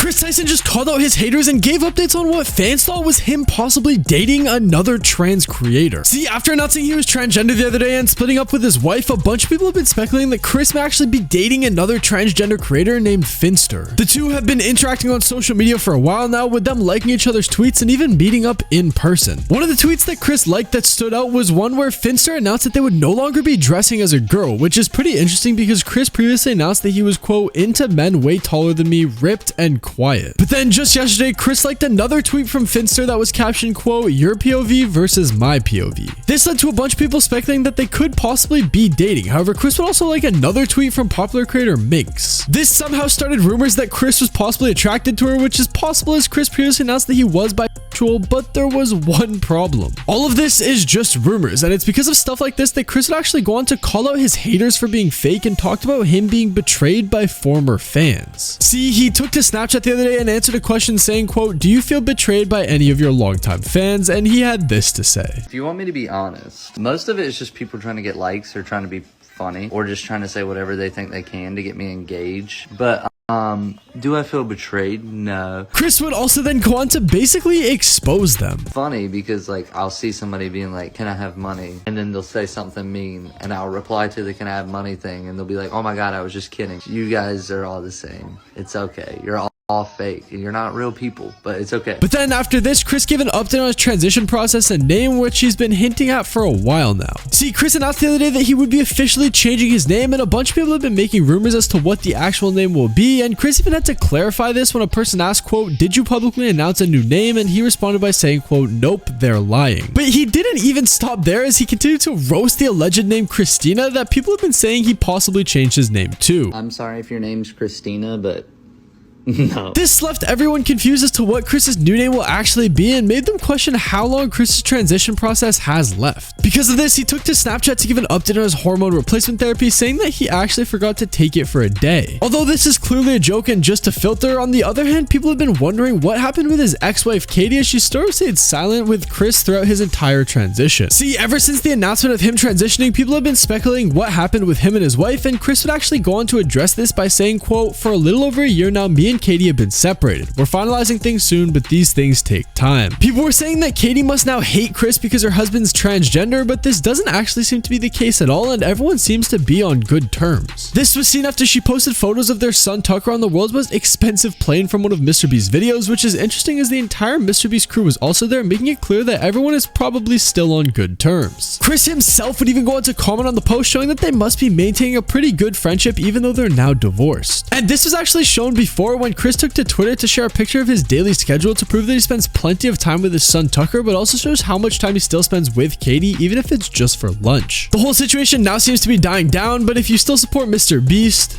Chris Tyson just called out his haters and gave updates on what fans thought was him possibly dating another trans creator. See, after announcing he was transgender the other day and splitting up with his wife, a bunch of people have been speculating that Chris may actually be dating another transgender creator named Finster. The two have been interacting on social media for a while now, with them liking each other's tweets and even meeting up in person. One of the tweets that Chris liked that stood out was one where Finster announced that they would no longer be dressing as a girl, which is pretty interesting because Chris previously announced that he was, quote, into men way taller than me, ripped and quiet. But then just yesterday, Chris liked another tweet from Finster that was captioned, quote, your POV versus my POV. This led to a bunch of people speculating that they could possibly be dating. However, Chris would also like another tweet from popular creator Minx. This somehow started rumors that Chris was possibly attracted to her, which is possible as Chris previously announced that he was bisexual, but there was one problem. All of this is just rumors, and it's because of stuff like this that Chris would actually go on to call out his haters for being fake and talked about him being betrayed by former fans. See, he took to Snapchat the other day and answered a question saying, quote, do you feel betrayed by any of your longtime fans? And he had this to say. If you want me to be honest, most of it is just people trying to get likes or trying to be funny or just trying to say whatever they think they can to get me engaged. But do I feel betrayed? No. Chris would also then go on to basically expose them. Funny because like I'll see somebody being like, can I have money? And then they'll say something mean and I'll reply to the can I have money thing and they'll be like, oh my god, I was just kidding. You guys are all the same. It's okay. You're all fake and you're not real people, but it's okay. But then after this, Chris gave an update on his transition process and name, which he's been hinting at for a while now. See, Chris announced the other day that he would be officially changing his name, and a bunch of people have been making rumors as to what the actual name will be, and Chris even had to clarify this when a person asked, quote, did you publicly announce a new name? And he responded by saying, quote, nope, they're lying. But he didn't even stop there, as he continued to roast the alleged name Christina that people have been saying he possibly changed his name to. I'm sorry if your name's Christina, but no. This left everyone confused as to what Chris's new name will actually be and made them question how long Chris's transition process has left. Because of this, he took to Snapchat to give an update on his hormone replacement therapy, saying that he actually forgot to take it for a day. Although this is clearly a joke and just a filter, on the other hand, people have been wondering what happened with his ex-wife Katie, as she sort of stayed silent with Chris throughout his entire transition. See, ever since the announcement of him transitioning, people have been speculating what happened with him and his wife, and Chris would actually go on to address this by saying, quote, for a little over a year now, me and Katie have been separated. We're finalizing things soon, but these things take time. People were saying that Katie must now hate Chris because her husband's transgender, but this doesn't actually seem to be the case at all, and everyone seems to be on good terms. This was seen after she posted photos of their son Tucker on the world's most expensive plane from one of MrBeast's videos, which is interesting as the entire MrBeast crew was also there, making it clear that everyone is probably still on good terms. Chris himself would even go on to comment on the post, showing that they must be maintaining a pretty good friendship even though they're now divorced. And this was actually shown before when Chris took to Twitter to share a picture of his daily schedule to prove that he spends plenty of time with his son Tucker, but also shows how much time he still spends with Katie, even if it's just for lunch. The whole situation now seems to be dying down, but if you still support MrBeast,